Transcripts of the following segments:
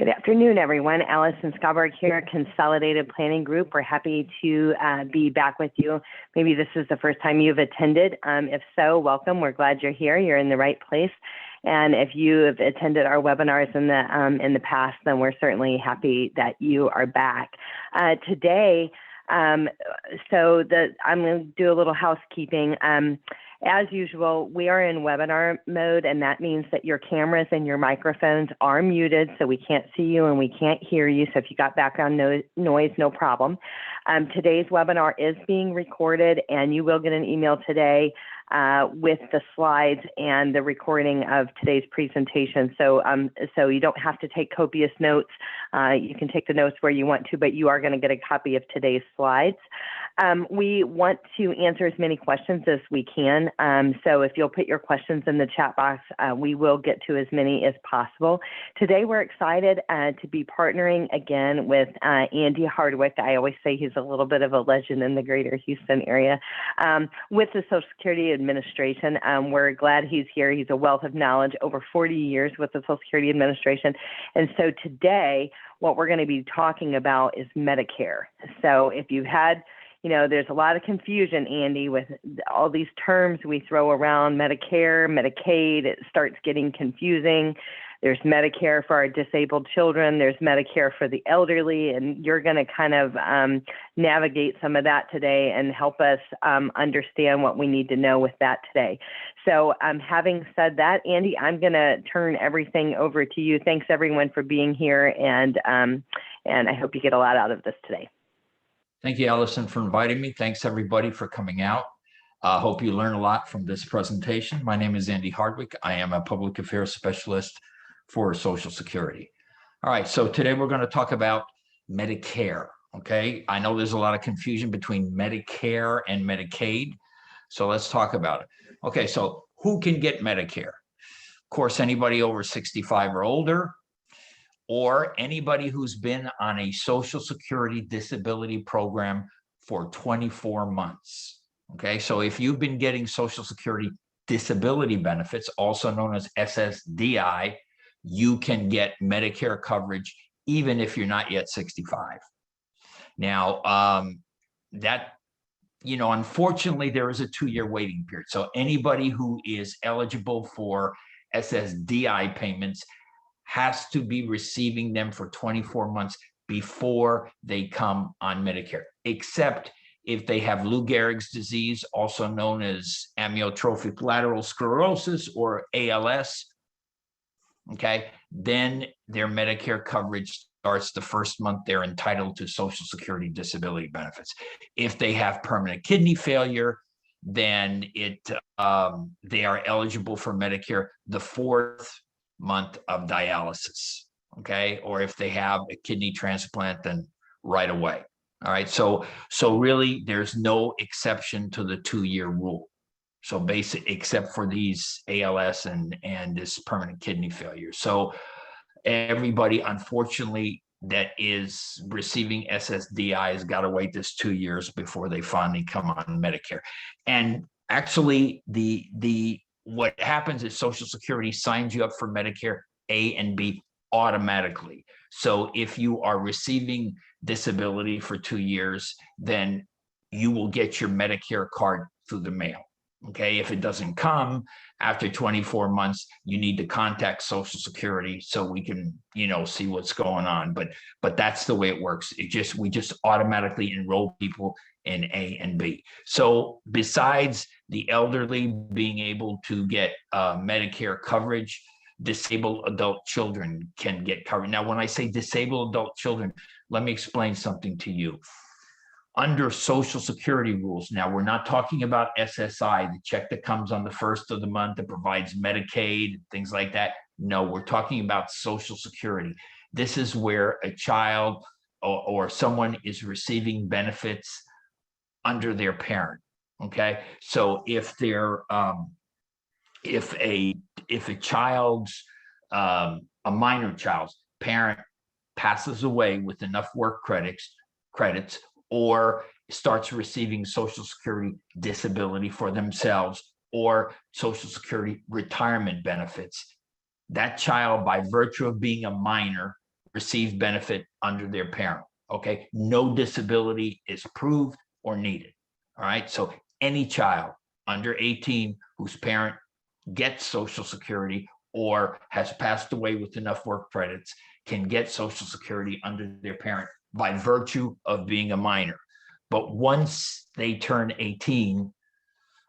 Good afternoon, everyone. Allison Scoburg here, Consolidated Planning Group. We're happy to be back with you. Maybe this is the first time you've attended. If so, welcome. We're glad you're here. You're in the right place. And if you have attended our webinars in the past, then we're certainly happy that you are back. Today, I'm going to do a little housekeeping. As usual, we are in webinar mode, and that means that your cameras and your microphones are muted, so we can't see you and we can't hear you. So if you got background noise, no problem. Today's webinar is being recorded, and you will get an email today with the slides and the recording of today's presentation. So you don't have to take copious notes. You can take the notes where you want to, but you are going to get a copy of today's slides. We want to answer as many questions as we can. So if you'll put your questions in the chat box, we will get to as many as possible. Today, we're excited to be partnering again with Andy Hardwick. I always say he's a little bit of a legend in the greater Houston area, with the Social Security Administration. We're glad he's here. He's a wealth of knowledge, over 40 years with the Social Security Administration. And so today, what we're going to be talking about is Medicare. So if you've had, there's a lot of confusion, Andy, with all these terms we throw around, Medicare, Medicaid. It starts getting confusing. There's Medicare for our disabled children. There's Medicare for the elderly, and you're going to kind of navigate some of that today and help us understand what we need to know with that today. So having said that, Andy, I'm going to turn everything over to you. Thanks, everyone, for being here, and I hope you get a lot out of this today. Thank you, Allison, for inviting me. Thanks, everybody, for coming out. I hope you learn a lot from this presentation. My name is Andy Hardwick. I am a public affairs specialist for Social Security. All right, so today we're going to talk about Medicare, okay? I know there's a lot of confusion between Medicare and Medicaid, so let's talk about it. Okay, so who can get Medicare? Of course, anybody over 65 or older, or anybody who's been on a Social Security disability program for 24 months. Okay, so if you've been getting Social Security disability benefits, also known as SSDI, you can get Medicare coverage even if you're not yet 65. Now, unfortunately, there is a 2-year waiting period. So anybody who is eligible for SSDI payments has to be receiving them for 24 months before they come on Medicare, except if they have Lou Gehrig's disease, also known as amyotrophic lateral sclerosis or ALS, okay, then their Medicare coverage starts the first month they're entitled to Social Security disability benefits. If they have permanent kidney failure, then they are eligible for Medicare the 4th month of dialysis, okay? Or if they have a kidney transplant, then right away. All right, so really there's no exception to the 2-year rule. So basic, except for these ALS and this permanent kidney failure. So everybody, unfortunately, that is receiving SSDI has got to wait this 2 years before they finally come on Medicare. And actually, what happens is Social Security signs you up for Medicare A and B automatically. So if you are receiving disability for 2 years, then you will get your Medicare card through the mail. Okay, if it doesn't come after 24 months, you need to contact Social Security so we can, see what's going on. But that's the way it works. We just automatically enroll people in A and B. So besides the elderly being able to get Medicare coverage, disabled adult children can get coverage. Now, when I say disabled adult children, let me explain something to you. Under Social Security rules, now we're not talking about SSI, the check that comes on the 1st of the month that provides Medicaid, things like that. No, we're talking about Social Security. This is where a child or someone is receiving benefits under their parent. Okay, so if they're if a child's a minor child's parent passes away with enough work credits or starts receiving Social Security disability for themselves or Social Security retirement benefits, that child, by virtue of being a minor, receive benefit under their parent. Okay, no disability is proved or needed. All right, so any child under 18 whose parent gets Social Security or has passed away with enough work credits can get Social Security under their parent by virtue of being a minor. But once they turn 18,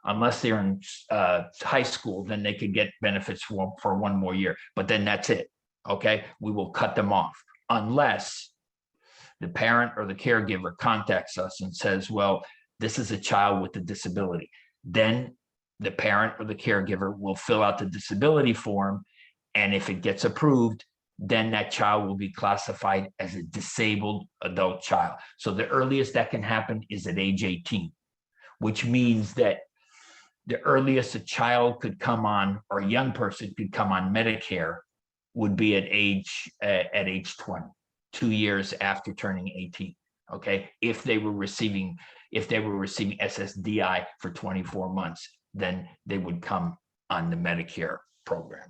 unless they're in high school, then they can get benefits for one more year. But then that's it. Okay, we will cut them off unless the parent or the caregiver contacts us and says, well, this is a child with a disability. Then the parent or the caregiver will fill out the disability form. And if it gets approved, then that child will be classified as a disabled adult child. So the earliest that can happen is at age 18, which means that the earliest a child could come on, or a young person could come on Medicare, would be at age 20, 2 years after turning 18. Okay, if they were receiving SSDI for 24 months, then they would come on the Medicare program.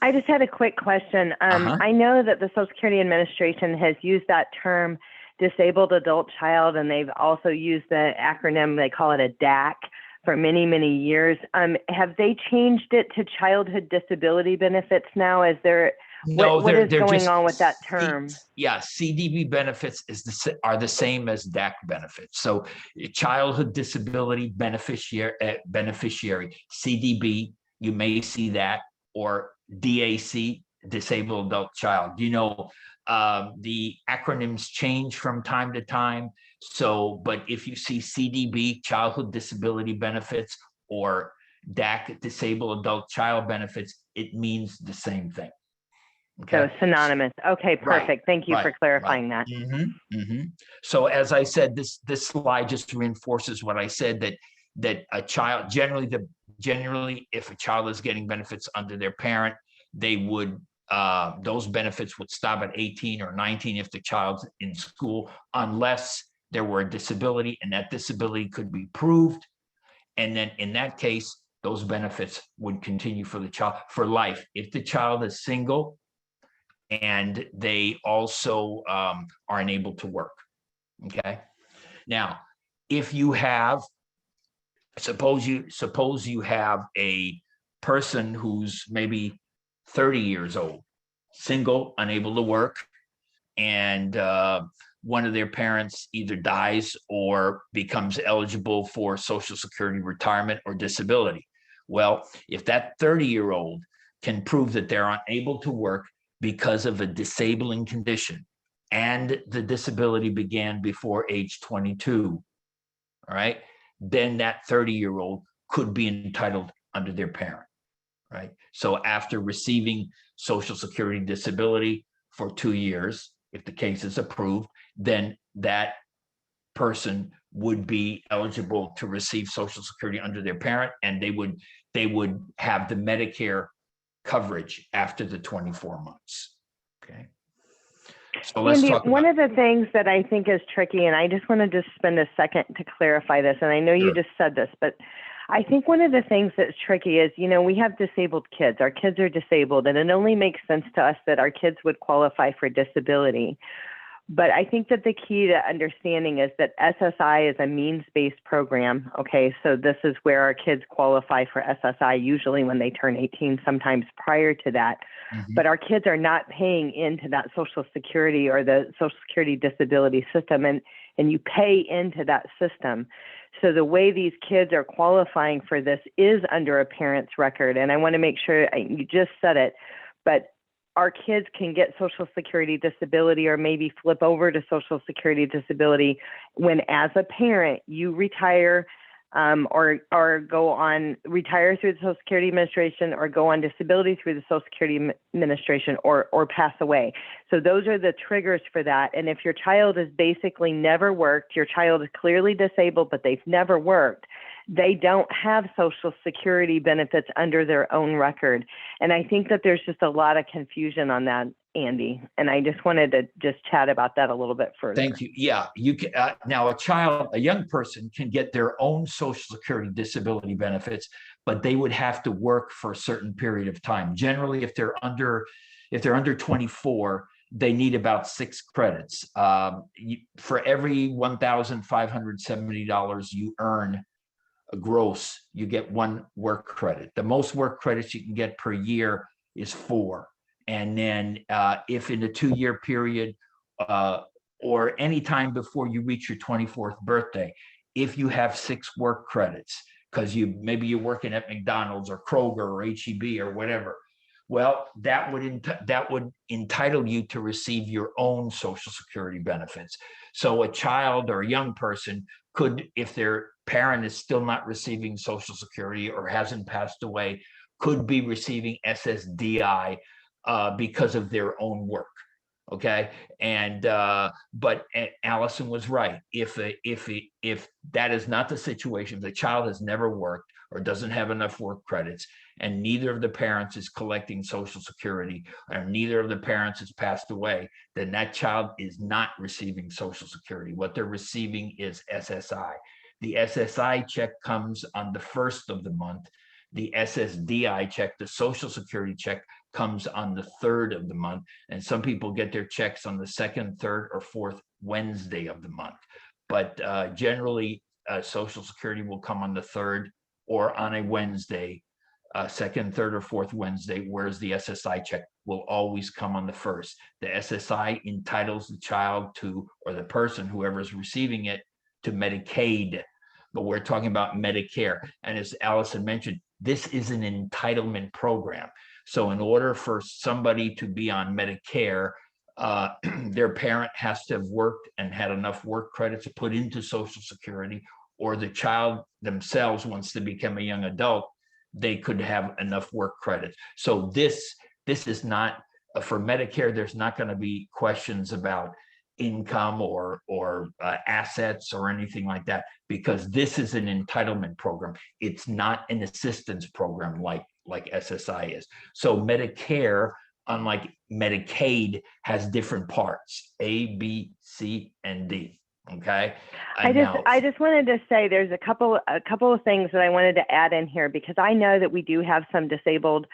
I just had a quick question. I know that the Social Security Administration has used that term disabled adult child, and they've also used the acronym, they call it a DAC, for many, many years. Have they changed it to childhood disability benefits now? Is there, no, what is going on with that term? Yeah, CDB benefits are the same as DAC benefits. So childhood disability beneficiary, CDB, you may see that, or DAC, disabled adult child. You know, the acronyms change from time to time. So, but if you see CDB, childhood disability benefits, or DAC, disabled adult child benefits, it means the same thing. Okay. So synonymous. Okay, perfect. Right, Thank you for clarifying that. So as I said, this slide just reinforces what I said, that a child generally, if a child is getting benefits under their parent, they would those benefits would stop at 18 or 19 if the child's in school, unless there were a disability and that disability could be proved. And then in that case, those benefits would continue for the child for life. If the child is single and they also are unable to work. Okay. Now, if you have, suppose you have a person who's maybe 30 years old, single, unable to work, and one of their parents either dies or becomes eligible for Social Security retirement or disability. Well, if that 30-year-old can prove that they're unable to work because of a disabling condition, and the disability began before age 22, all right, then that 30-year-old could be entitled under their parent, right? So after receiving Social Security disability for 2 years, if the case is approved, then that person would be eligible to receive Social Security under their parent, and they would have the Medicare coverage after the 24 months. Okay. So let's Andy, talk about one of the things that I think is tricky, and I just want to just spend a second to clarify this, and I know you just said this, but I think one of the things that's tricky is, you know, we have disabled kids. Our kids are disabled, and it only makes sense to us that our kids would qualify for disability. But I think that the key to understanding is that SSI is a means-based program. Okay, so this is where our kids qualify for SSI, usually when they turn 18, sometimes prior to that. But our kids are not paying into that Social Security or the Social Security disability system, and you pay into that system. So the way these kids are qualifying for this is under a parent's record. And I want to make sure, you just said it, but our kids can get Social Security disability or maybe flip over to Social Security disability when, as a parent, you retire or go on, retire through the Social Security Administration, or go on disability through the Social Security Administration, or pass away. So those are the triggers for that. And if your child has basically never worked, your child is clearly disabled, but they've never worked, they don't have Social Security benefits under their own record. And I think that there's just a lot of confusion on that, Andy. And I just wanted to just chat about that a little bit further. Thank you. Yeah, you can now a young person can get their own Social Security disability benefits, but they would have to work for a certain period of time. Generally, if they're under 24, they need about 6 credits. For every $1,570 you earn a gross, you get 1 work credit. The most work credits you can get per year is 4. And then if in a 2-year period or any time before you reach your 24th birthday, if you have 6 work credits, because maybe you're working at McDonald's or Kroger or HEB or whatever, well, that would entitle you to receive your own Social Security benefits. So a child or a young person could, if their parent is still not receiving Social Security or hasn't passed away, could be receiving SSDI because of their own work. Okay, and but Allison was right. If that is not the situation, if the child has never worked or doesn't have enough work credits, and neither of the parents is collecting Social Security, or neither of the parents has passed away, then that child is not receiving Social Security. What they're receiving is SSI. The SSI check comes on the 1st of the month. The SSDI check, the Social Security check, comes on the 3rd of the month. And some people get their checks on the 2nd, 3rd, or 4th Wednesday of the month. But generally, Social Security will come on the 3rd or on a Wednesday, 2nd, 3rd, or 4th Wednesday, whereas the SSI check will always come on the 1st. The SSI entitles the child to, or the person, whoever is receiving it, to Medicaid. But we're talking about Medicare. And as Allison mentioned, this is an entitlement program. So in order for somebody to be on Medicare, their parent has to have worked and had enough work credits to put into Social Security, or the child themselves, once they become a young adult, they could have enough work credits. So this is not, for Medicare, there's not going to be questions about income or assets or anything like that, because this is an entitlement program. It's not an assistance program like SSI is. So Medicare, unlike Medicaid, has different parts: A, B, C, and D. Okay. I just wanted to say there's a couple of things that I wanted to add in here, because I know that we do have some disabled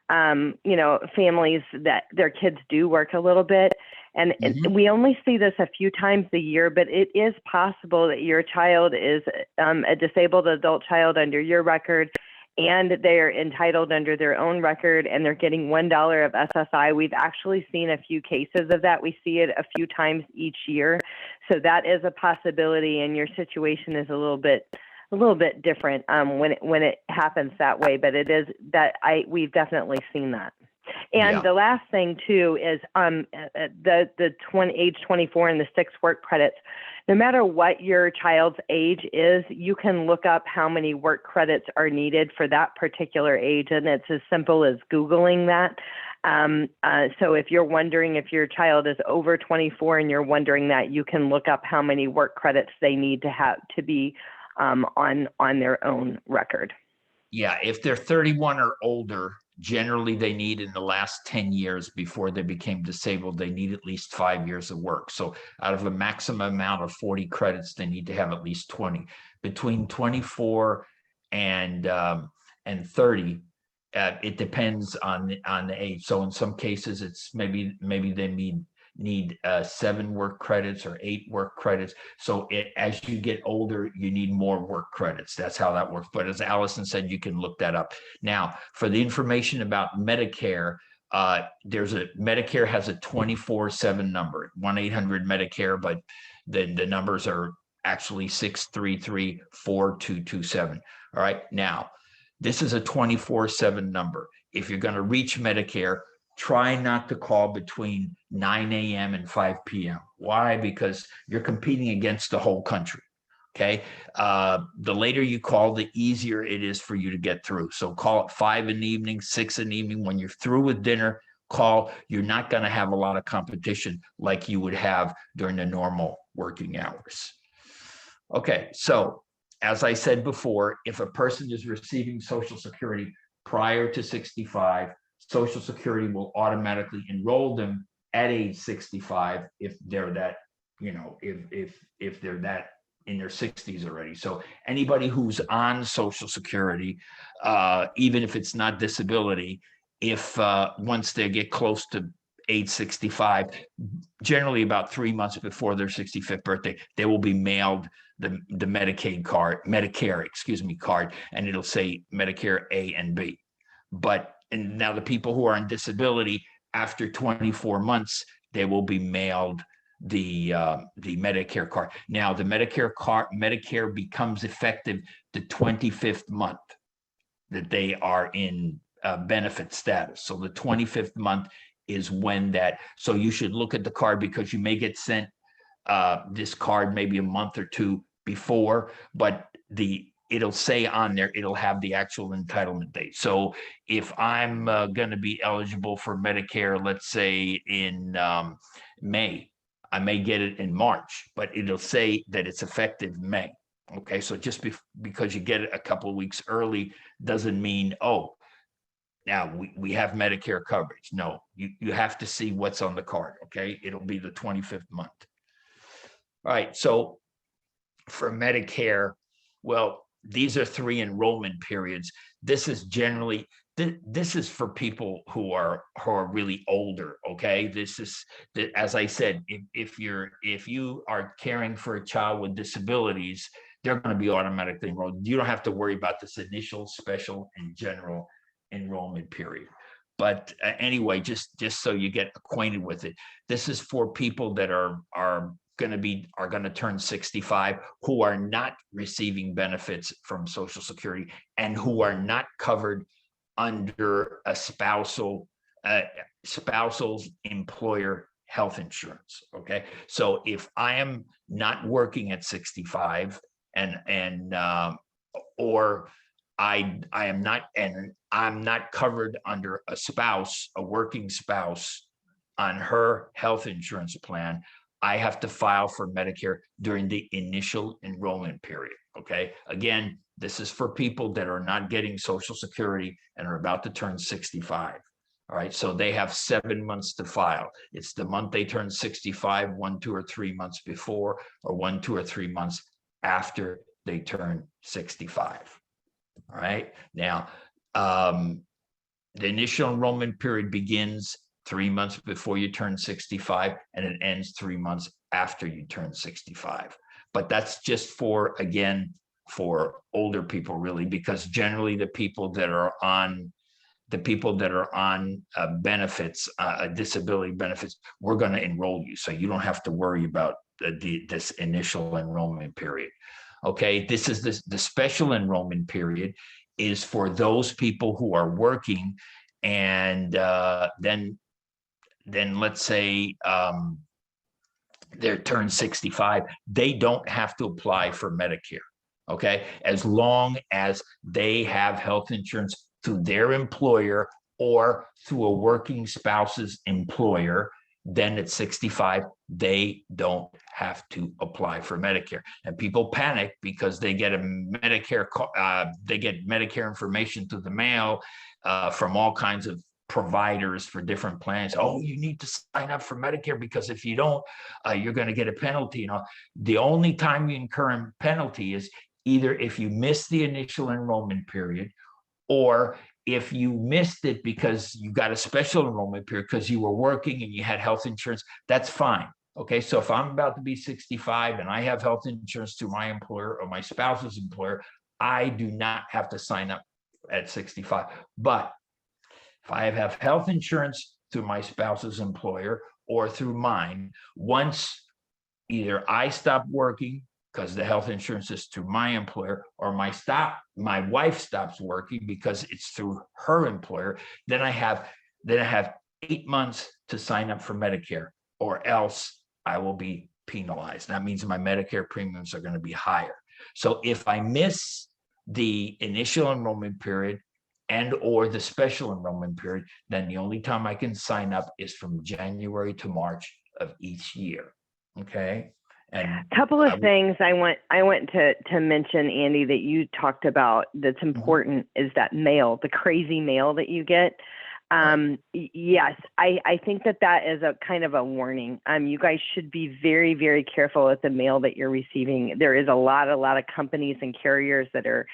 families that their kids do work a little bit. And we only see this a few times a year, but it is possible that your child is a disabled adult child under your record, and they're entitled under their own record, and they're getting $1 of SSI. We've actually seen a few cases of that. We see it a few times each year. So that is a possibility, and your situation is a little bit different when it happens that way, but it is that we've definitely seen that. And the last thing too is age 24 and the 6 work credits. No matter what your child's age is, you can look up how many work credits are needed for that particular age, and it's as simple as Googling that. So if you're wondering if your child is over 24 and you're wondering that, you can look up how many work credits they need to have to be on their own record. Yeah, if they're 31 or older, generally they need, in the last 10 years before they became disabled, they need at least 5 years of work. So out of a maximum amount of 40 credits, they need to have at least 20. Between 24 and 30, it depends on the age. So in some cases, it's maybe they need 7 work credits or 8 work credits. So as you get older, you need more work credits. That's how that works. But as Allison said, you can look that up. Now, for the information about Medicare, Medicare has a 24/7 number, 1-800-Medicare, but the numbers are actually 633-4227. All right. Now, this is a 24/7 number. If you're going to reach Medicare, try not to call between 9 a.m. and 5 p.m. Why? Because you're competing against the whole country. Okay. The later you call, the easier it is for you to get through. So call at 5 in the evening, 6 in the evening. When you're through with dinner, call. You're not going to have a lot of competition like you would have during the normal working hours. Okay. So as I said before, if a person is receiving Social Security prior to 65, Social Security will automatically enroll them at age 65 if they're that, if they're that in their 60s already. So anybody who's on Social Security, even if it's not disability, if once they get close to age 65, generally about 3 months before their 65th birthday, they will be mailed the Medicaid card, Medicare, card, and it'll say Medicare A and B. And now the people who are on disability, after 24 months, they will be mailed the Medicare card. Now the Medicare becomes effective the 25th month that they are in benefit status. So the 25th month is when so you should look at the card, because you may get sent this card maybe a month or two before, but it'll say on there, it'll have the actual entitlement date. So if I'm going to be eligible for Medicare, let's say in May, I may get it in March, but it'll say that it's effective May. Okay, so just because you get it a couple of weeks early doesn't mean, oh, now we have Medicare coverage. No, you have to see what's on the card. Okay, it'll be the 25th month. All right, so for Medicare, well, these are 3 enrollment periods. This is generally, this is for people who are really older. Okay, this is, as I said, if you are caring for a child with disabilities, they're going to be automatically enrolled. You don't have to worry about this initial, special, and general enrollment period. But anyway, just so you get acquainted with it, this is for people that are going to turn 65, who are not receiving benefits from Social Security and who are not covered under a spousal's employer health insurance. Okay, so if I am not working at 65 or I am not, and I'm not covered under a working spouse on her health insurance plan, I have to file for Medicare during the initial enrollment period. Okay, again, this is for people that are not getting Social Security and are about to turn 65. All right, so they have 7 months to file. It's the month they turn 65, 1, 2, or 3 months before, or 1, 2, or 3 months after they turn 65. All right, now the initial enrollment period begins 3 months before you turn 65, and it ends 3 months after you turn 65. But that's just for older people, really, because generally the people that are on benefits, disability benefits, we're going to enroll you, so you don't have to worry about this initial enrollment period. Okay, this is the special enrollment period is for those people who are working, and then let's say they're turned 65, they don't have to apply for Medicare. Okay, as long as they have health insurance through their employer or through a working spouse's employer, then at 65, they don't have to apply for Medicare. And people panic because they get Medicare information through the mail from all kinds of providers for different plans. Oh, you need to sign up for Medicare because if you don't, you're going to get a penalty. You know, the only time you incur a penalty is either if you miss the initial enrollment period, or if you missed it because you got a special enrollment period because you were working and you had health insurance. That's fine. Okay, so if I'm about to be 65 and I have health insurance through my employer or my spouse's employer, I do not have to sign up at 65. But if I have health insurance through my spouse's employer or through mine, once either I stop working because the health insurance is through my employer, or my wife stops working because it's through her employer, then I have 8 months to sign up for Medicare, or else I will be penalized. That means my Medicare premiums are going to be higher. So if I miss the initial enrollment period and or the special enrollment period, then the only time I can sign up is from January to March of each year. Okay. And a couple of things I want to mention, Andy, that you talked about that's important is that mail, the crazy mail that you get. Yes, I think that is a kind of a warning. You guys should be very, very careful with the mail that you're receiving. There is a lot of companies and carriers that are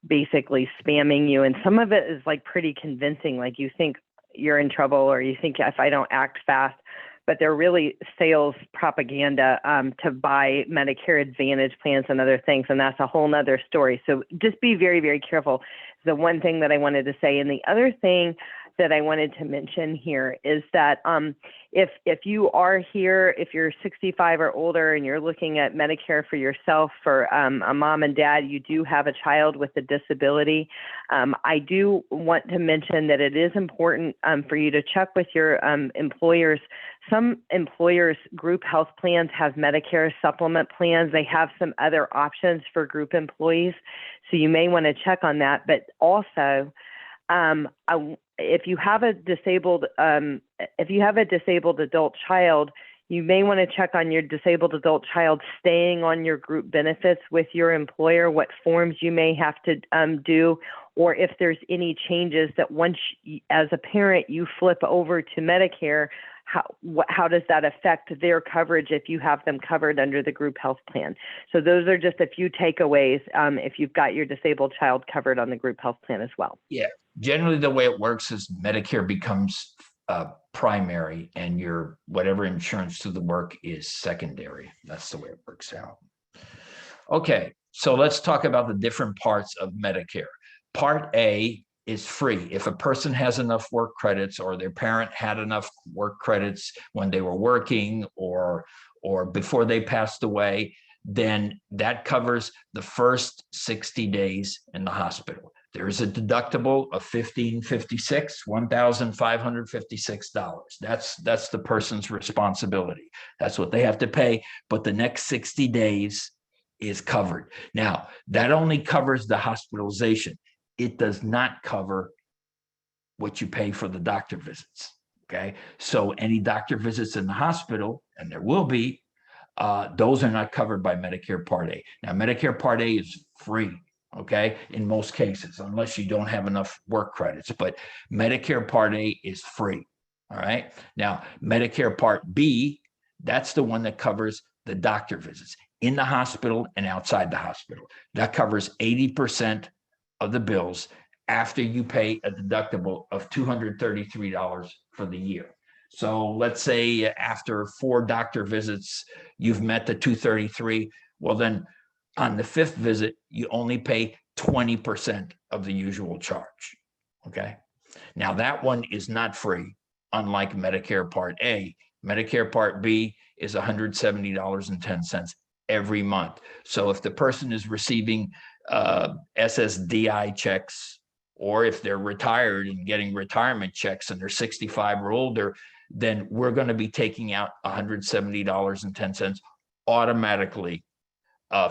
basically spamming you, and some of it is like pretty convincing. Like you think, you're in trouble, or you think if I don't act fast, but they're really sales propaganda to buy Medicare Advantage plans and other things. And that's a whole nother story. So just be very, very careful. The one thing that I wanted to say. And the other thing that I wanted to mention here is that if you are here, if you're 65 or older and you're looking at Medicare for yourself, for a mom and dad, you do have a child with a disability, I do want to mention that it is important for you to check with your employers. Some employers' group health plans have Medicare supplement plans. They have some other options for group employees. So you may want to check on that. But also, if you have a disabled adult child, you may want to check on your disabled adult child staying on your group benefits with your employer, what forms you may have to do, or if there's any changes that once, as a parent, you flip over to Medicare, how does that affect their coverage if you have them covered under the group health plan? So those are just a few takeaways if you've got your disabled child covered on the group health plan as well. Yeah, generally the way it works is Medicare becomes primary and your whatever insurance to the work is secondary. That's the way it works out. Okay, so let's talk about the different parts of Medicare. Part A is free. If a person has enough work credits or their parent had enough work credits when they were working or before they passed away, then that covers the first 60 days in the hospital. There's a deductible of $1,556. That's the person's responsibility. That's what they have to pay, but the next 60 days is covered. Now, that only covers the hospitalization. It does not cover what you pay for the doctor visits, okay? So any doctor visits in the hospital, and there will be, those are not covered by Medicare Part A. Now, Medicare Part A is free, okay, in most cases, unless you don't have enough work credits. But Medicare Part A is free, all right? Now, Medicare Part B, that's the one that covers the doctor visits in the hospital and outside the hospital. That covers 80% of the bills after you pay a deductible of $233 for the year. So let's say after 4 doctor visits, you've met the $233. Well, then on the 5th visit, you only pay 20% of the usual charge, okay? Now that one is not free, unlike Medicare Part A. Medicare Part B is $170.10 every month. So if the person is receiving SSDI checks, or if they're retired and getting retirement checks and they're 65 or older, then we're going to be taking out $170.10 automatically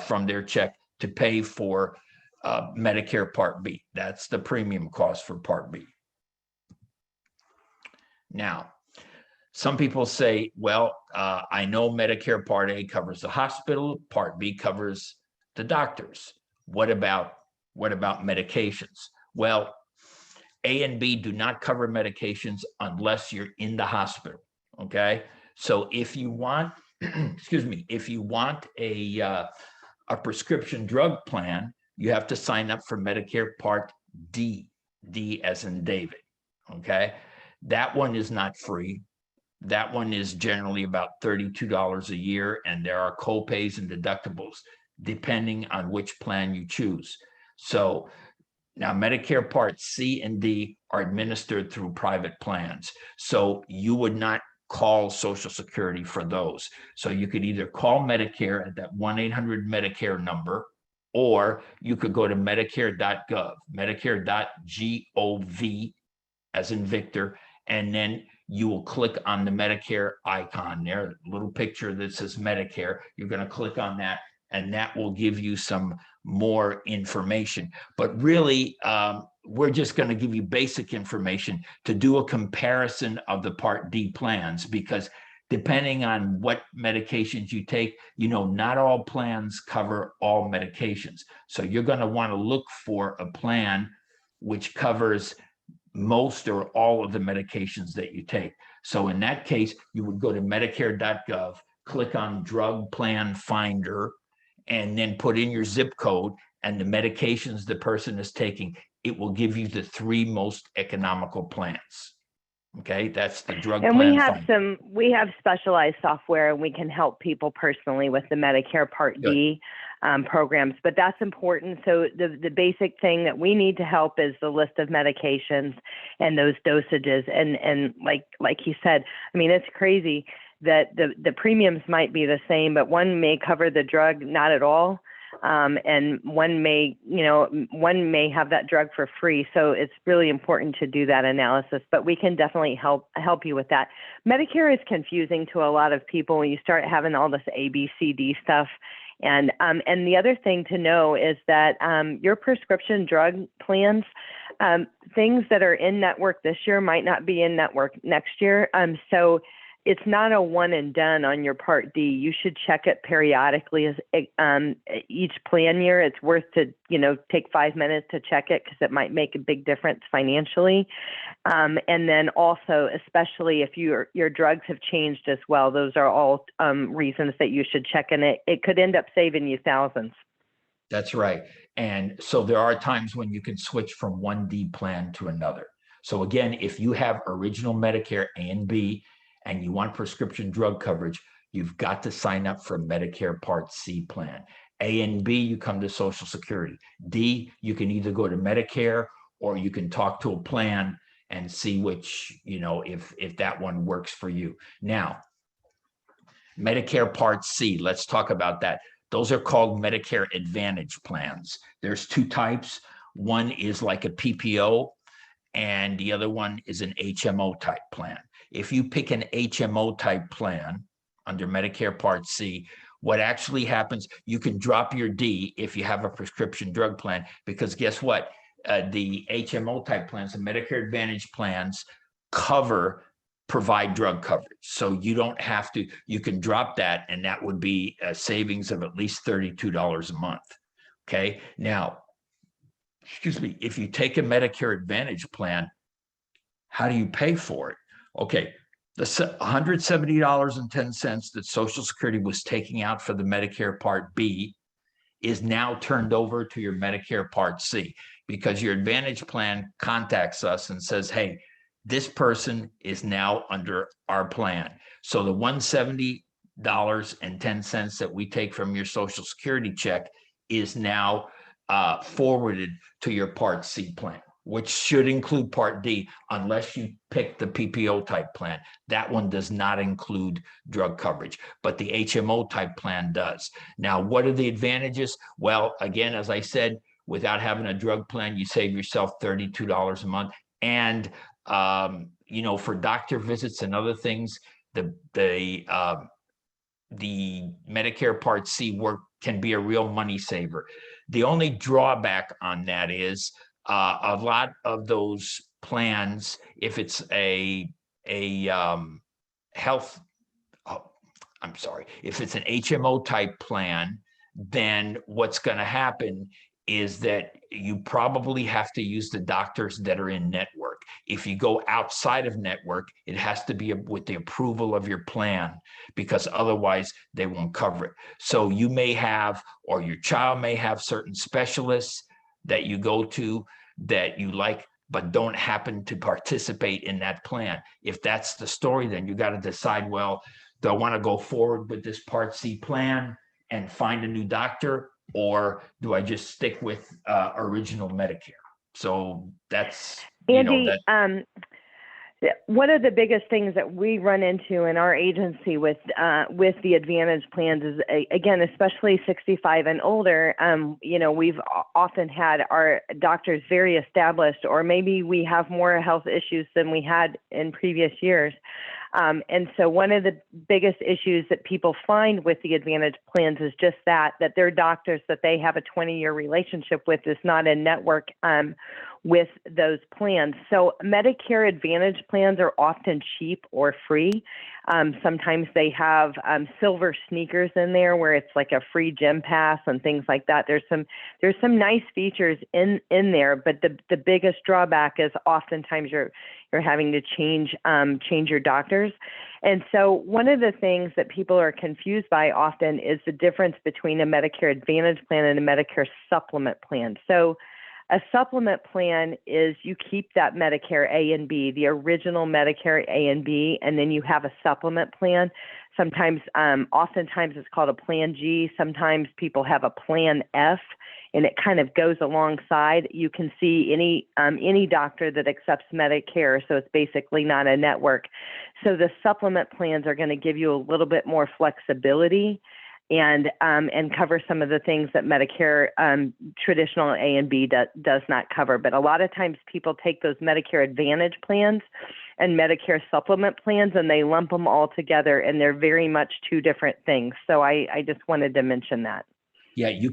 from their check to pay for Medicare Part B. That's the premium cost for Part B. Now, some people say, well, I know Medicare Part A covers the hospital, Part B covers the doctors. What about medications? Well, A and B do not cover medications unless you're in the hospital, okay? So if you want, excuse me, if you want a prescription drug plan, you have to sign up for Medicare Part D, D as in David, okay? That one is not free. That one is generally about $32 a year, and there are co-pays and deductibles depending on which plan you choose. So now Medicare Part C and D are administered through private plans. So you would not call Social Security for those. So you could either call Medicare at that 1-800-Medicare number, or you could go to medicare.gov, medicare.gov as in Victor, and then you will click on the Medicare icon there, little picture that says Medicare. You're going to click on that, and that will give you some more information. But really, we're just going to give you basic information to do a comparison of the Part D plans, because depending on what medications you take, you know, not all plans cover all medications. So you're going to want to look for a plan which covers most or all of the medications that you take. So in that case, you would go to medicare.gov, click on Drug Plan Finder, and then put in your zip code and the medications the person is taking. It will give you the 3 most economical plans. Okay, that's the drug And plan fund. we have specialized software, and we can help people personally with the Medicare Part Good. D programs, but that's important. So the basic thing that we need to help is the list of medications and those dosages. And like you said, I mean, it's crazy that the premiums might be the same, but one may cover the drug not at all. And one may have that drug for free. So it's really important to do that analysis, but we can definitely help you with that. Medicare is confusing to a lot of people when you start having all this A, B, C, D stuff. And the other thing to know is that your prescription drug plans, things that are in network this year might not be in network next year. So it's not a one and done on your Part D. You should check it periodically as each plan year. It's worth to, take 5 minutes to check it because it might make a big difference financially. And then also, especially if your drugs have changed as well, those are all reasons that you should check, and it could end up saving you thousands. That's right. And so there are times when you can switch from one D plan to another. So again, if you have original Medicare A and B, and you want prescription drug coverage, you've got to sign up for Medicare Part C plan. A and B, you come to Social Security. D, you can either go to Medicare or you can talk to a plan and see which, if that one works for you. Now, Medicare Part C, let's talk about that. Those are called Medicare Advantage plans. There's two types. One is like a PPO, and the other one is an HMO type plan. If you pick an HMO type plan under Medicare Part C, what actually happens, you can drop your D if you have a prescription drug plan, because guess what? The HMO type plans, the Medicare Advantage plans, provide drug coverage. So you don't have to, you can drop that, and that would be a savings of at least $32 a month. Okay. Now, if you take a Medicare Advantage plan, how do you pay for it? Okay, the $170.10 that Social Security was taking out for the Medicare Part B is now turned over to your Medicare Part C, because your Advantage plan contacts us and says, hey, this person is now under our plan. So the $170.10 that we take from your Social Security check is now forwarded to your Part C plan, which should include Part D, unless you pick the PPO type plan. That one does not include drug coverage, but the HMO type plan does. Now, what are the advantages? Well, again, as I said, without having a drug plan, you save yourself $32 a month. And, for doctor visits and other things, the Medicare Part C work can be a real money saver. The only drawback on that is a lot of those plans, if it's if it's an HMO type plan, then what's going to happen is that you probably have to use the doctors that are in network. If you go outside of network, it has to be with the approval of your plan, because otherwise they won't cover it. So you may have, or your child may have, certain specialists that you go to that you like, but don't happen to participate in that plan. If that's the story, then you got to decide, well, do I want to go forward with this Part C plan and find a new doctor, or do I just stick with original Medicare? So that's, Andy, one of the biggest things that we run into in our agency with the Advantage plans is, again, especially 65 and older, we've often had our doctors very established, or maybe we have more health issues than we had in previous years. And so one of the biggest issues that people find with the Advantage plans is just that their doctors that they have a 20-year relationship with is not in network with those plans. So Medicare Advantage plans are often cheap or free. Sometimes they have silver sneakers in there where it's like a free gym pass and things like that. There's some nice features in there, but the biggest drawback is oftentimes you're having to change your doctors. And so one of the things that people are confused by often is the difference between a Medicare Advantage plan and a Medicare Supplement plan. So A supplement plan is you keep that Medicare A and B, the original Medicare A and B, and then you have a supplement plan. Sometimes, oftentimes it's called a Plan G. Sometimes people have a Plan F, and it kind of goes alongside. You can see any doctor that accepts Medicare, so it's basically not a network. So the supplement plans are going to give you a little bit more flexibility and cover some of the things that Medicare traditional A and B does not cover. But a lot of times people take those Medicare Advantage plans and Medicare supplement plans and they lump them all together, and they're very much two different things. So I just wanted to mention that. Yeah, you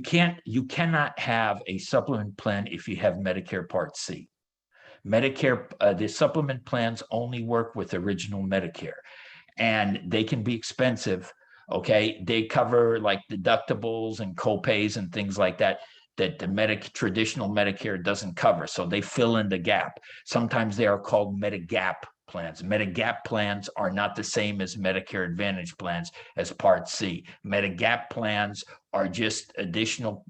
cannot have a supplement plan if you have Medicare Part C. Medicare, the supplement plans only work with original Medicare, and they can be expensive. Okay, they cover like deductibles and copays and things like that that the traditional Medicare doesn't cover. So they fill in the gap. Sometimes they are called Medigap plans. Medigap plans are not the same as Medicare Advantage plans as Part C. Medigap plans are just additional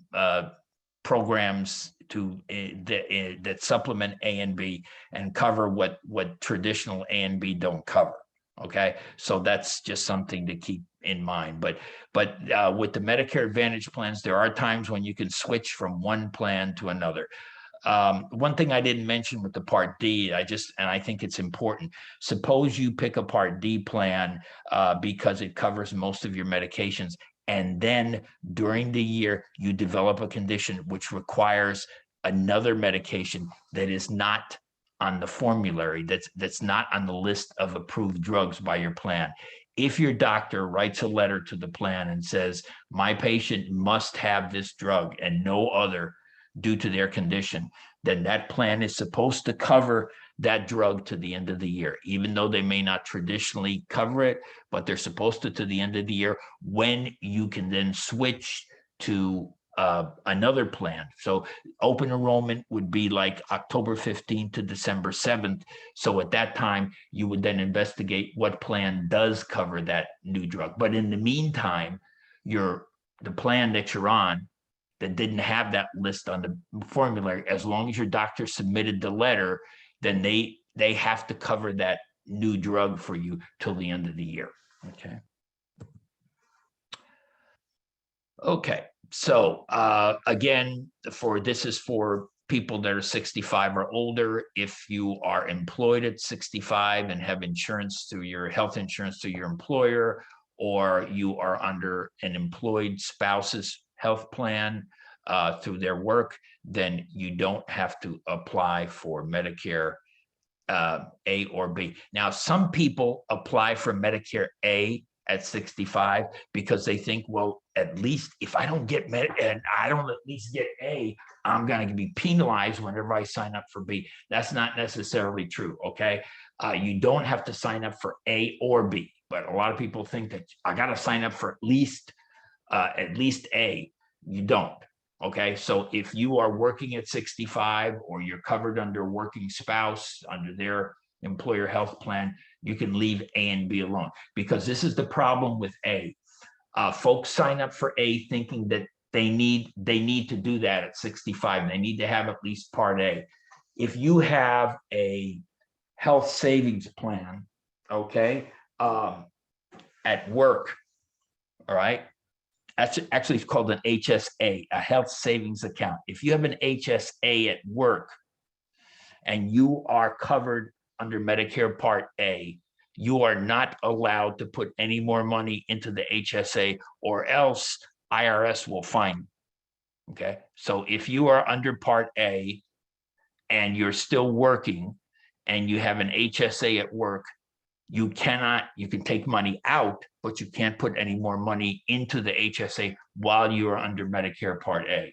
programs to that supplement A and B and cover what traditional A and B don't cover. Okay, so that's just something to keep in mind. But with the Medicare Advantage plans, there are times when you can switch from one plan to another. One thing I didn't mention with the Part D, I think it's important. Suppose you pick a Part D plan because it covers most of your medications, and then during the year you develop a condition which requires another medication that is not on the formulary, that's not on the list of approved drugs by your plan. If your doctor writes a letter to the plan and says, my patient must have this drug and no other due to their condition, then that plan is supposed to cover that drug to the end of the year, even though they may not traditionally cover it, but they're supposed to the end of the year, when you can then switch to another plan. So open enrollment would be like October 15th to December 7th. So at that time, you would then investigate what plan does cover that new drug. But in the meantime, the plan that you're on that didn't have that list on the formulary, as long as your doctor submitted the letter, then they have to cover that new drug for you till the end of the year. Okay. So again, this is for people that are 65 or older. If you are employed at 65 and have insurance through your health insurance through your employer, or you are under an employed spouse's health plan through their work, then you don't have to apply for Medicare A or B. Now, some people apply for Medicare A at 65 because they think, well, at least if I don't get and I don't at least get A, I'm going to be penalized whenever I sign up for B. That's not necessarily true. Okay, you don't have to sign up for A or B, but a lot of people think that I got to sign up for at least A. You don't. Okay, so if you are working at 65 or you're covered under working spouse under their employer health plan, you can leave A and B alone, because this is the problem with A. Folks sign up for A thinking that they need to do that at 65. They need to have at least Part A. If you have a health savings plan, okay, at work, all right, that's actually called an HSA, a health savings account. If you have an HSA at work and you are covered under Medicare Part A, you are not allowed to put any more money into the HSA, or else IRS will fine you. Okay, so if you are under Part A and you're still working and you have an HSA at work, you can take money out, but you can't put any more money into the HSA while you are under Medicare Part A.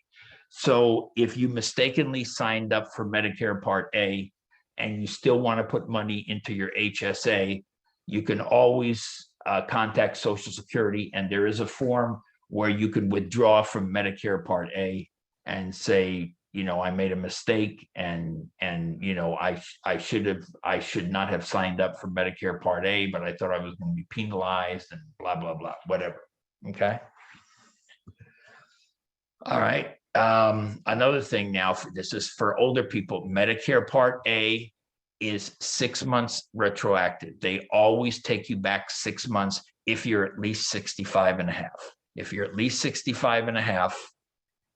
So if you mistakenly signed up for Medicare Part A and you still want to put money into your HSA, you can always contact Social Security, and there is a form where you can withdraw from Medicare Part A and say, I made a mistake, and I should not have signed up for Medicare Part A, but I thought I was going to be penalized, and blah blah blah, whatever. Okay. All right. Another thing now, this is for older people, Medicare Part A is 6 months retroactive. They always take you back 6 months if you're at least 65 and a half. If you're at least 65 and a half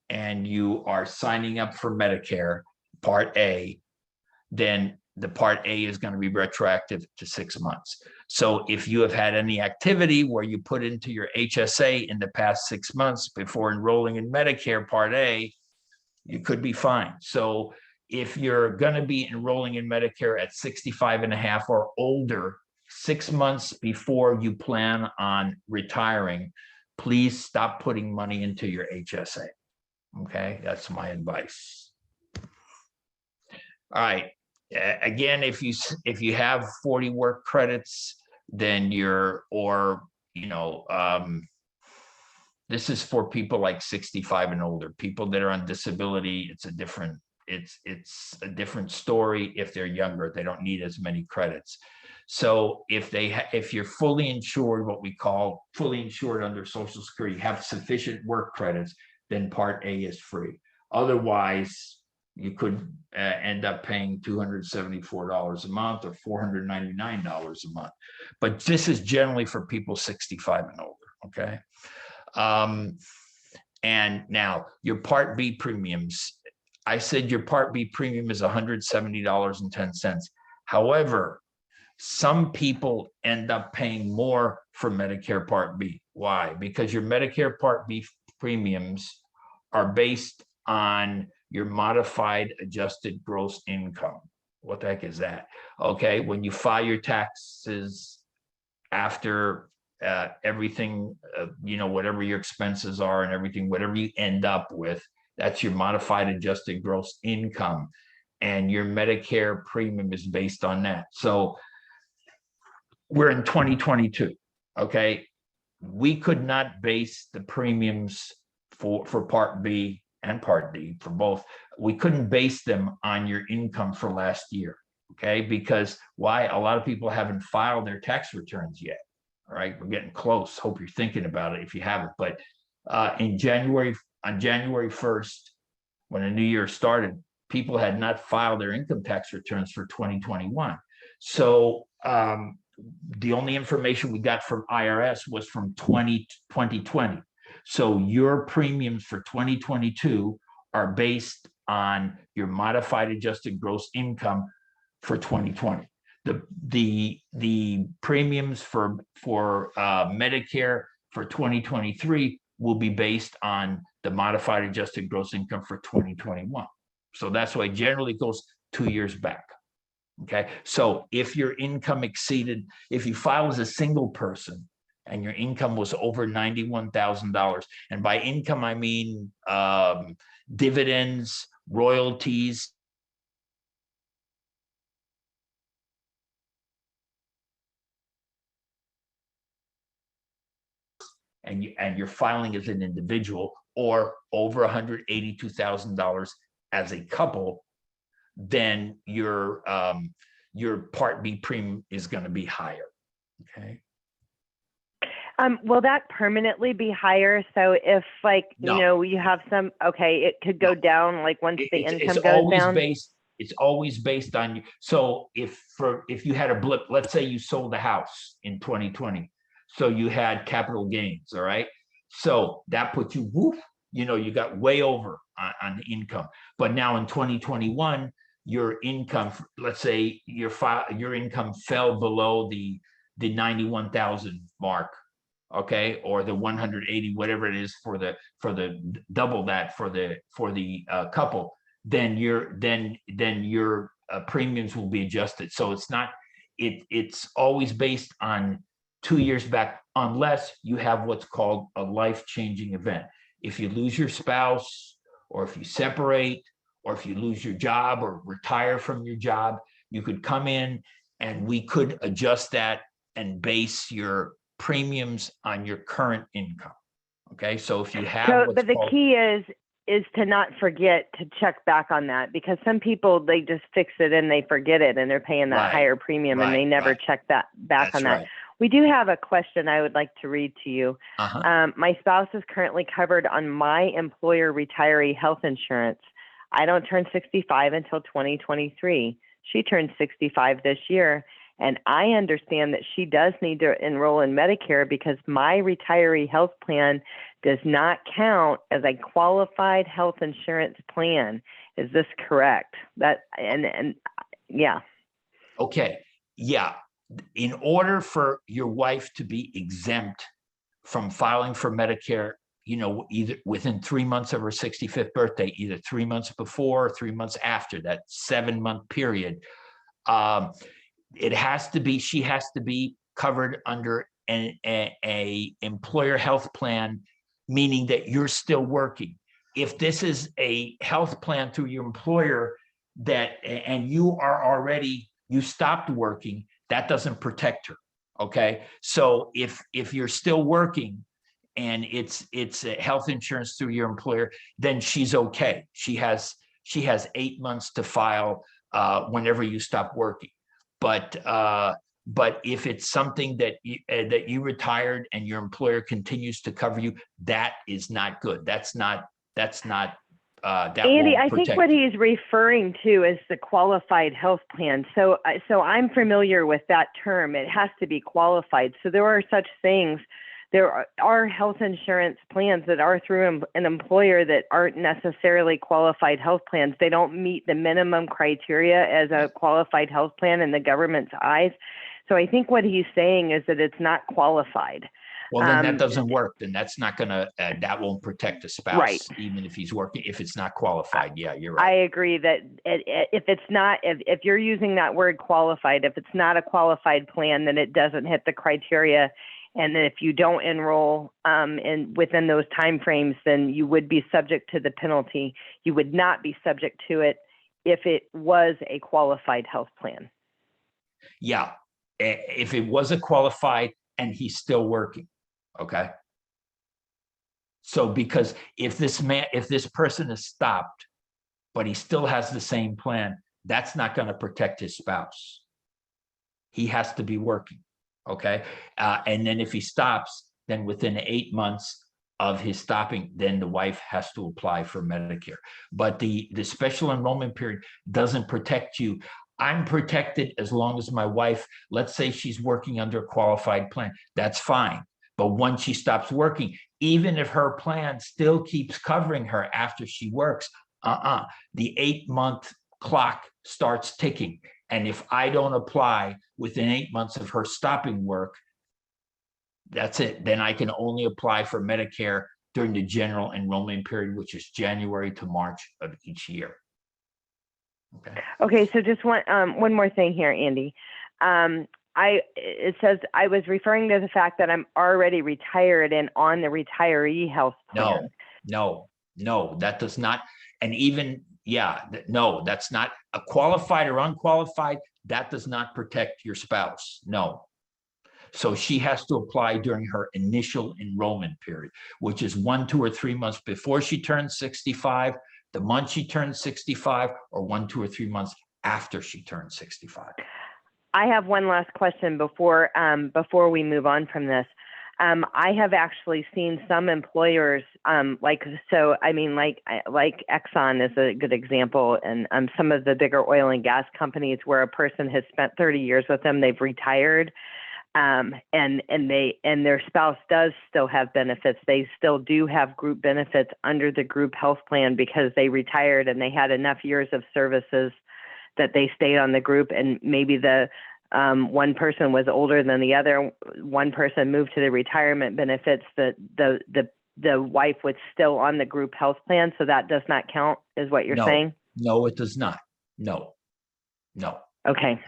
and you are signing up for Medicare Part A, then the Part A is going to be retroactive to 6 months. So if you have had any activity where you put into your HSA in the past 6 months before enrolling in Medicare Part A, you could be fine. So if you're going to be enrolling in Medicare at 65 and a half or older, 6 months before you plan on retiring, please stop putting money into your HSA. Okay, that's my advice. All right. Again, if you have 40 work credits, then this is for people like 65 and older. People that are on disability, it's a different story. If they're younger, they don't need as many credits. So if you're fully insured, what we call fully insured under Social Security, have sufficient work credits, then Part A is free. Otherwise, you could end up paying $274 a month or $499 a month. But this is generally for people 65 and older, okay? And now your Part B premiums, I said your Part B premium is $170.10. However, some people end up paying more for Medicare Part B. Why? Because your Medicare Part B premiums are based on your modified adjusted gross income. What the heck is that? Okay, when you file your taxes after everything, whatever your expenses are and everything, whatever you end up with, that's your modified adjusted gross income. And your Medicare premium is based on that. So we're in 2022, okay? We could not base the premiums for Part B and Part D, for both. We couldn't base them on your income for last year, okay? Because why? A lot of people haven't filed their tax returns yet, all right? We're getting close. Hope you're thinking about it if you haven't. But on January 1st, when the new year started, people had not filed their income tax returns for 2021. So the only information we got from IRS was from 2020. So your premiums for 2022 are based on your modified adjusted gross income for 2020. The premiums for Medicare for 2023 will be based on the modified adjusted gross income for 2021. So that's why generally it goes 2 years back. Okay, so if your income exceeded, if you file as a single person and your income was over $91,000, and by income I mean dividends, royalties, and you're filing as an individual, or over $182,000 as a couple, then your Part B premium is going to be higher. Okay. Will that permanently be higher? So if No. you have some, okay, it could go down like once the income goes always down? It's always based on you. So if you had a blip, let's say you sold a house in 2020, so you had capital gains, all right? So that puts you, whoop, you got way over on the income. But now in 2021, your income, let's say your income fell below the 91,000 mark, okay, or the 180, whatever it is for the double that for the couple, then your premiums will be adjusted. So it's always based on 2 years back, unless you have what's called a life-changing event. If you lose your spouse, or if you separate, or if you lose your job or retire from your job, you could come in and we could adjust that and base your premiums on your current income. Okay, so if you have but the key is to not forget to check back on that, because some people, they just fix it and they forget it and they're paying that higher premium and they never check that back on that. We do have a question I would like to read to you. Uh-huh. My spouse is currently covered on my employer retiree health insurance. I don't turn 65 until 2023. She turns 65 this year, and I understand that she does need to enroll in Medicare because my retiree health plan does not count as a qualified health insurance plan. Is this correct? Yeah. Okay. Yeah. In order for your wife to be exempt from filing for Medicare, either within 3 months of her 65th birthday, either 3 months before or 3 months after that 7-month period, she has to be covered under a employer health plan, meaning that you're still working. If this is a health plan through your employer and you stopped working, that doesn't protect her. Okay. So if you're still working and it's health insurance through your employer, then she's okay. She has 8 months to file whenever you stop working. But if it's something that you retired and your employer continues to cover you, that is not good. Andy, I think what he's referring to is the qualified health plan. So I'm familiar with that term. It has to be qualified. So there are such things. There are health insurance plans that are through an employer that aren't necessarily qualified health plans. They don't meet the minimum criteria as a qualified health plan in the government's eyes. So I think what he's saying is that it's not qualified. Well, then that doesn't work. Then that's not gonna, that won't protect the spouse, right, even if he's working, if it's not qualified. Yeah, you're right. I agree that if it's not, if you're using that word qualified, if it's not a qualified plan, then it doesn't hit the criteria. And then if you don't enroll within those timeframes, then you would be subject to the penalty. You would not be subject to it if it was a qualified health plan. Yeah, if it was a qualified and he's still working. Okay. So because if this person is stopped, but he still has the same plan, that's not going to protect his spouse. He has to be working. Okay. And then if he stops, then within 8 months of his stopping, then the wife has to apply for Medicare. But the special enrollment period doesn't protect you. I'm protected as long as my wife, let's say she's working under a qualified plan, that's fine. But once she stops working, even if her plan still keeps covering her after she works, the 8-month clock starts ticking. And if I don't apply within 8 months of her stopping work, that's it. Then I can only apply for Medicare during the general enrollment period, which is January to March of each year. Okay. So just one more thing here, Andy. It says I was referring to the fact that I'm already retired and on the retiree health plan. No, that does not. And even, no, that's not a qualified or unqualified. That does not protect your spouse. No. So she has to apply during her initial enrollment period, which is 1, 2, or 3 months before she turns 65, the month she turns 65, or 1, 2, or 3 months after she turns 65. I have one last question before we move on from this. I have actually seen some employers like Exxon is a good example, and some of the bigger oil and gas companies where a person has spent 30 years with them, they've retired, and their spouse does still have benefits. They still do have group benefits under the group health plan because they retired and they had enough years of services that they stayed on the group, and maybe the one person was older than the other. One person moved to the retirement benefits. The wife was still on the group health plan, so that does not count, is what you're saying? No, it does not. No. Okay.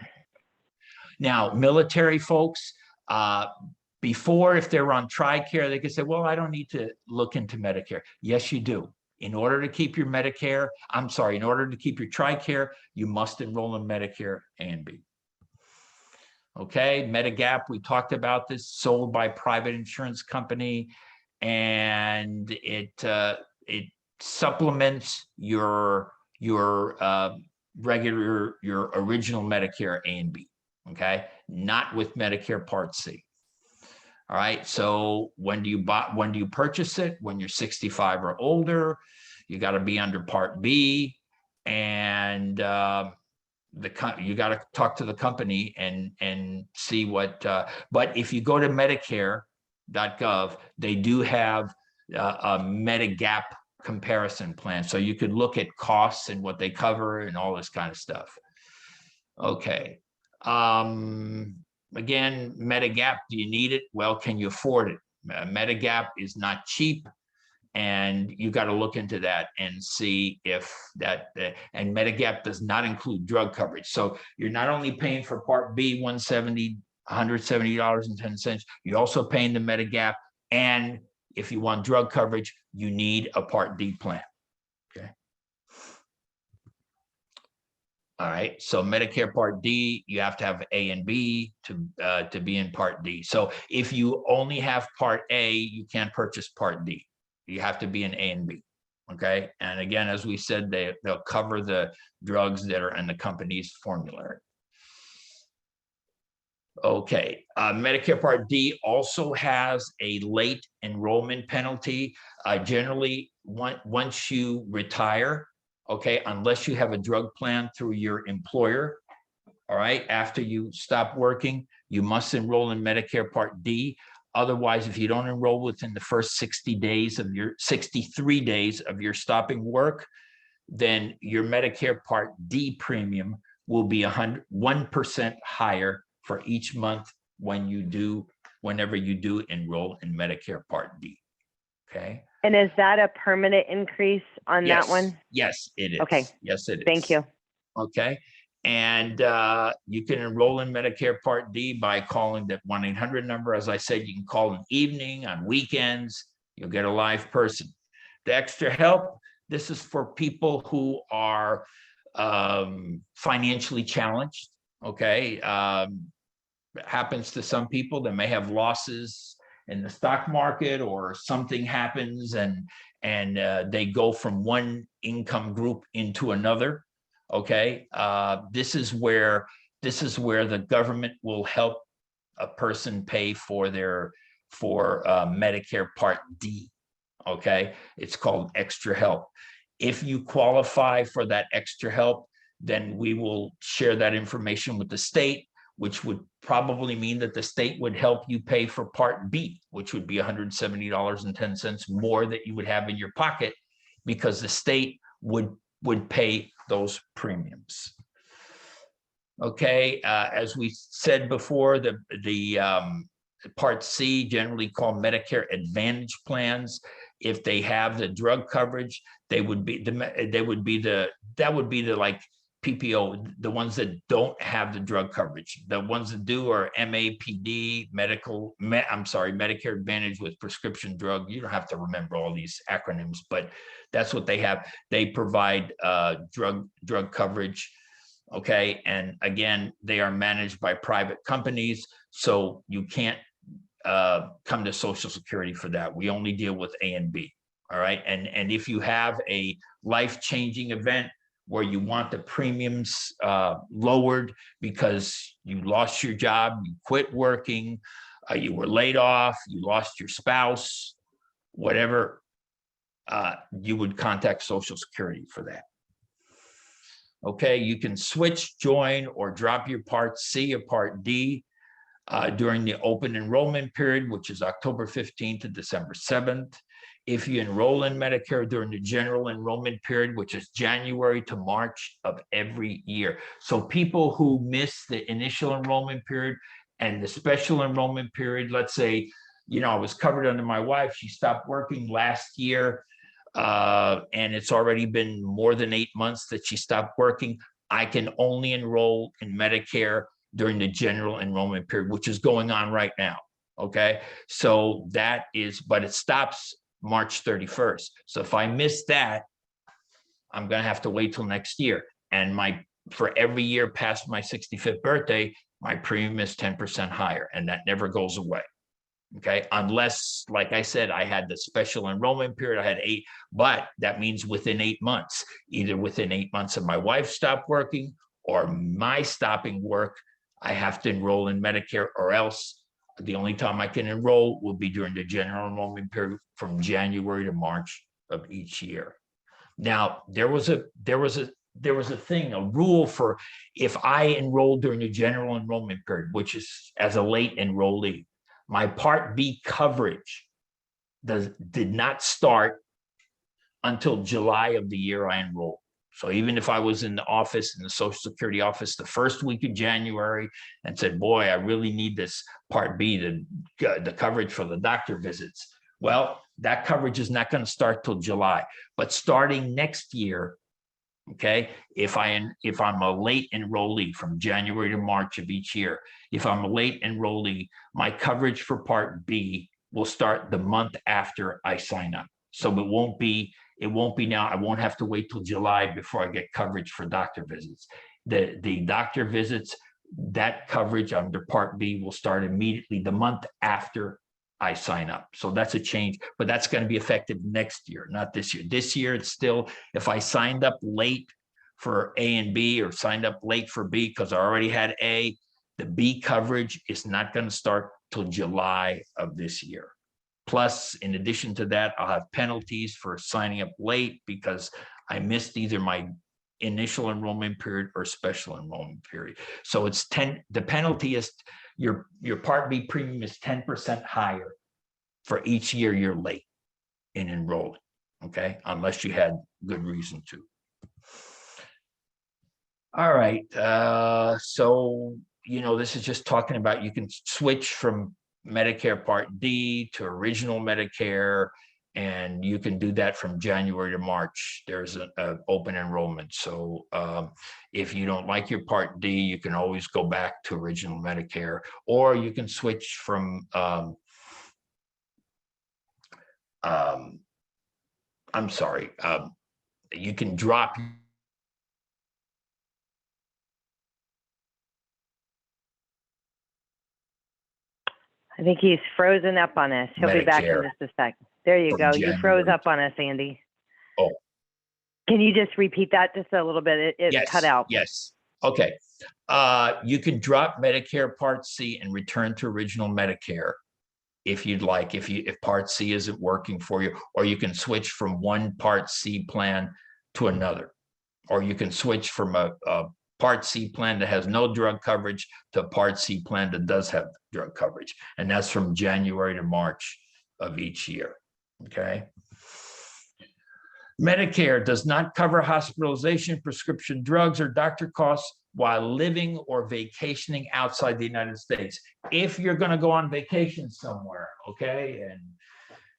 Now, military folks, before, if they're on TRICARE, they could say, well, I don't need to look into Medicare. Yes, you do. In order to keep your in order to keep your TRICARE, you must enroll in Medicare A and B. Okay, Medigap, we talked about this, sold by private insurance company, and it supplements your original Medicare A and B. Okay, not with Medicare Part C. All right. So when do you purchase it? When you're 65 or older, you got to be under Part B, and you got to talk to the company and see what. But if you go to Medicare.gov, they do have a Medigap comparison plan, so you could look at costs and what they cover and all this kind of stuff. Okay. Again, Medigap, do you need it? Well, can you afford it? Medigap is not cheap, and you got to look into that and see if that, and Medigap does not include drug coverage. So you're not only paying for Part B, $170.10, you're also paying the Medigap, and if you want drug coverage, you need a Part D plan. Okay. All right, so Medicare Part D, you have to have A and B to be in Part D. So if you only have Part A, you can't purchase Part D. You have to be in A and B. Okay, and again, as we said, they'll cover the drugs that are in the company's formulary. Okay, Medicare Part D also has a late enrollment penalty. Generally, once you retire, okay, unless you have a drug plan through your employer, all right, after you stop working, you must enroll in Medicare Part D. Otherwise, if you don't enroll within the first 63 days of your stopping work, then your Medicare Part D premium will be 1% higher for each month whenever you do enroll in Medicare Part D. Okay. And is that a permanent increase on that one? Yes, it is. Okay. Yes, it is. Thank you. Okay. And you can enroll in Medicare Part D by calling that 1-800 number. As I said, you can call in the evening, on weekends. You'll get a live person. The extra help, this is for people who are financially challenged. Okay. Happens to some people that may have losses in the stock market, or something happens and they go from one income group into another. Okay, this is where the government will help a person pay for Medicare Part D. Okay, it's called extra help. If you qualify for that extra help, then we will share that information with the state, which would probably mean that the state would help you pay for Part B, which would be $170.10 more that you would have in your pocket, because the state would pay those premiums. Okay, as we said before, the Part C, generally called Medicare Advantage plans, if they have the drug coverage, that would be the like PPO, the ones that don't have the drug coverage. The ones that do are MAPD, Medicare Advantage with prescription drug. You don't have to remember all these acronyms, but that's what they have. They provide drug coverage. Okay, and again, they are managed by private companies, so you can't come to Social Security for that. We only deal with A and B. All right, and if you have a life-changing event where you want the premiums lowered because you lost your job, you quit working, you were laid off, you lost your spouse, whatever, you would contact Social Security for that. Okay, you can switch, join, or drop your Part C or Part D during the open enrollment period, which is October 15th to December 7th. If you enroll in Medicare during the general enrollment period, which is January to March of every year. So people who miss the initial enrollment period and the special enrollment period, let's say, I was covered under my wife, she stopped working last year, and it's already been more than 8 months that she stopped working. I can only enroll in Medicare during the general enrollment period, which is going on right now. Okay, so that is, but it stops March 31st. So if I miss that, I'm going to have to wait till next year. And for every year past my 65th birthday, my premium is 10% higher, and that never goes away. Okay, unless, like I said, I had the special enrollment period, I had 8, but that means within 8 months, either within 8 months of my wife stopped working or my stopping work, I have to enroll in Medicare, or else The only time I can enroll will be during the general enrollment period from January to March of each year. Now, there was a rule for if I enrolled during the general enrollment period, which is as a late enrollee, my Part B coverage did not start until July of the year I enrolled. So even if I was in the office, in the Social Security office, the first week of January and said, boy, I really need this Part B, the coverage for the doctor visits. Well, that coverage is not going to start till July. But starting next year, okay, if I'm a late enrollee from January to March of each year, if I'm a late enrollee, my coverage for Part B will start the month after I sign up. So it won't be now. I won't have to wait till July before I get coverage for doctor visits. The doctor visits, that coverage under Part B will start immediately the month after I sign up. So that's a change, but that's going to be effective next year, not this year. This year, it's still, if I signed up late for A and B or signed up late for B because I already had A, the B coverage is not going to start till July of this year. Plus, in addition to that, I'll have penalties for signing up late because I missed either my initial enrollment period or special enrollment period. So it's 10, the penalty is your Part B premium is 10% higher for each year you're late in enrolling, okay? Unless you had good reason to. All right, so, this is just talking about, you can switch from Medicare Part D to original Medicare, and you can do that from January to March. There's an open enrollment. So if you don't like your Part D, you can always go back to original Medicare, or you can switch from, you can drop. I think he's frozen up on us. He'll be back in just a sec. There you go. You froze up on us, Andy. Oh. Can you just repeat that just a little bit? It Yes, cut out. Yes. Okay. You can drop Medicare Part C and return to original Medicare if you'd like, if Part C isn't working for you, or you can switch from one Part C plan to another, or you can switch from a Part C plan that has no drug coverage to a Part C plan that does have drug coverage. And that's from January to March of each year, okay? Medicare does not cover hospitalization, prescription drugs, or doctor costs while living or vacationing outside the United States. If you're going to go on vacation somewhere, okay,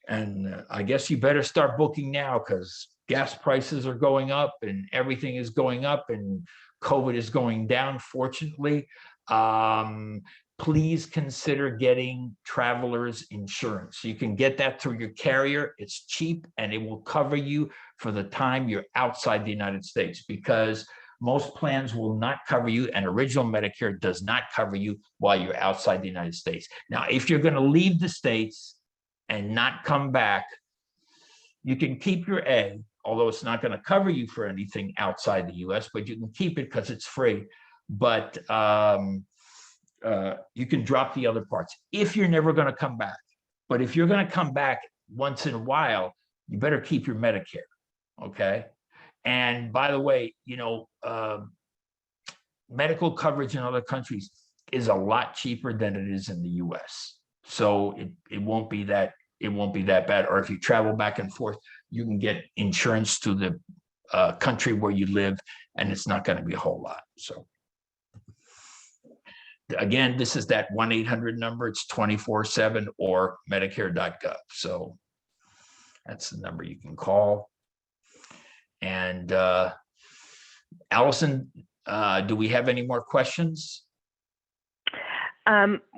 and I guess you better start booking now because gas prices are going up and everything is going up and COVID is going down, fortunately. Please consider getting traveler's insurance. You can get that through your carrier. It's cheap and it will cover you for the time you're outside the United States, because most plans will not cover you, and original Medicare does not cover you while you're outside the United States. Now, if you're going to leave the States and not come back, you can keep your A, although it's not going to cover you for anything outside the US, but you can keep it because it's free. But you can drop the other parts if you're never going to come back. But if you're going to come back once in a while, you better keep your Medicare, okay? And by the way, medical coverage in other countries is a lot cheaper than it is in the US. So it won't be that bad. Or if you travel back and forth, you can get insurance to the country where you live, and it's not going to be a whole lot. So again, this is that 1-800 number. It's 24/7 or Medicare.gov. So that's the number you can call. And Allison, do we have any more questions?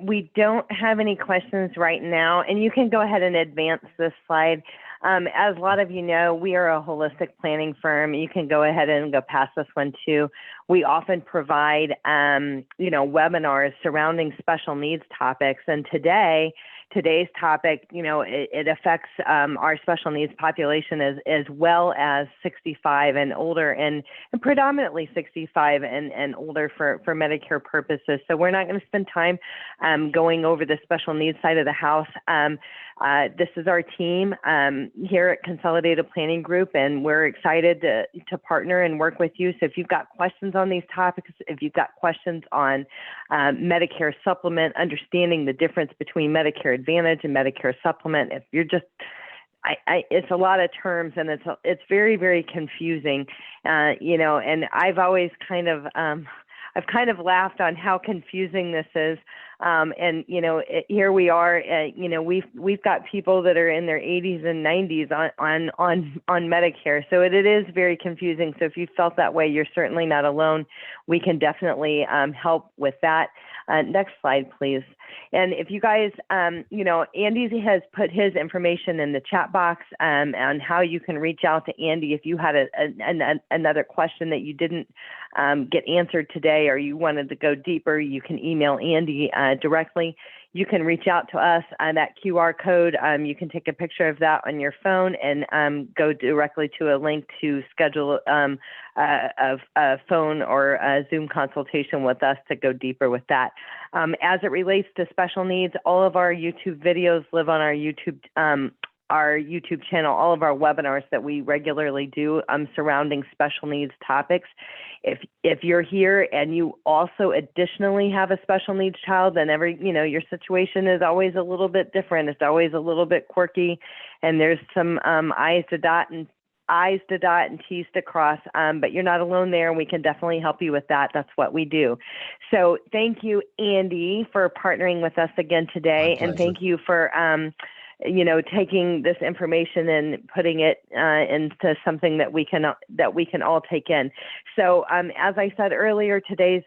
We don't have any questions right now, and you can go ahead and advance this slide. As a lot of you know, we are a holistic planning firm. You can go ahead and go past this one too. We often provide, webinars surrounding special needs topics. And today, today's topic, it affects our special needs population as well as 65 and older, and predominantly 65 and older for Medicare purposes. So we're not going to spend time going over the special needs side of the house. This is our team here at Consolidated Planning Group, and we're excited to partner and work with you. So if you've got questions on these topics, if you've got questions on Medicare Supplement, understanding the difference between Medicare Advantage and Medicare Supplement, if you're just it's a lot of terms, and it's very, very confusing, and I've always kind of laughed on how confusing this is. Here we are, we've got people that are in their 80s and 90s on Medicare. So it is very confusing. So if you felt that way, you're certainly not alone. We can definitely help with that. Next slide, please. And if you guys, Andy has put his information in the chat box on how you can reach out to Andy if you had another question that you didn't get answered today, or you wanted to go deeper. You can email Andy directly. You can reach out to us on that QR code. You can take a picture of that on your phone and go directly to a link to schedule a phone or a Zoom consultation with us to go deeper with that. As it relates to special needs, all of our YouTube videos live on our YouTube channel, all of our webinars that we regularly do surrounding special needs topics. If you're here and you also additionally have a special needs child, then your situation is always a little bit different. It's always a little bit quirky, and there's some I's to dot and T's to cross, but you're not alone there, and we can definitely help you with that. That's what we do. So thank you, Andy, for partnering with us again today, and thank you for taking this information and putting it into something that we can all take in. So as I said earlier, today's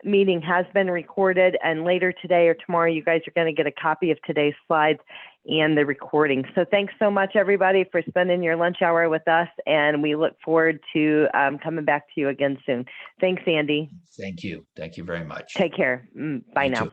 meeting has been recorded, and later today or tomorrow, you guys are going to get a copy of today's slides and the recording. So thanks so much, everybody, for spending your lunch hour with us, and we look forward to coming back to you again soon. Thanks, Andy. Thank you. Thank you very much. Take care. Bye now.